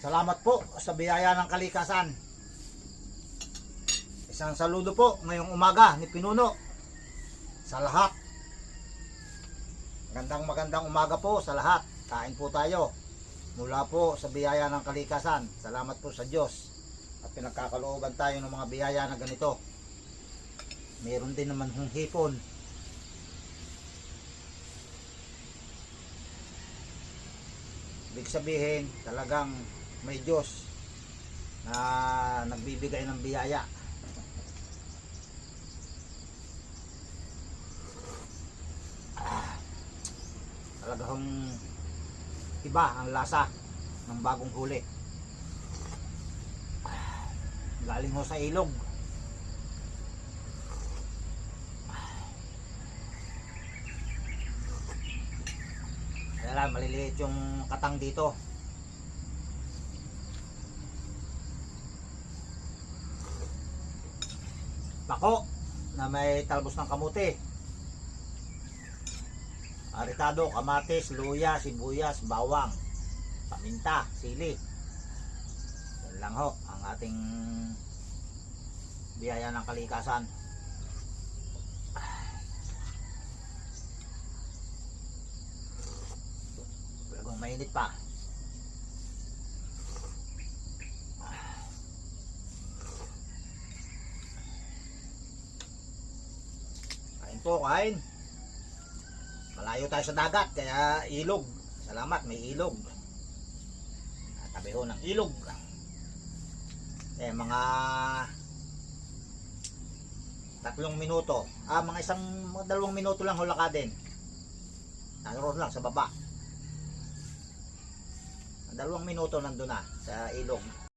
Salamat po sa biyaya ng kalikasan. Isang saludo po ngayong umaga ni Pinuno sa lahat. Magandang umaga po sa lahat. Kain po tayo mula po sa biyaya ng kalikasan. Salamat po sa Diyos at pinagkakalooban tayo ng mga biyaya na ganito. Meron din naman hong hipon. Ibig sabihin talagang may Diyos na nagbibigay ng biyaya. Talagang iba ang lasa ng bagong huli. Galing ho sa ilog. Kaya lang maliliit yung katang dito. Pako na may talbos ng kamuti, aritado, kamatis, luya, sibuyas, bawang, paminta, sili. Yan lang ho ang ating biyaya ng kalikasan. Talagang mainit pa. Kain po, kain. Malayo tayo sa dagat, kaya ilog. Salamat, may ilog. Tabi ho ng ilog. Mga 3 minuto. Mga 2 minuto lang hula ka din. Naroon lang sa baba. 2 minuto nandun na sa ilog.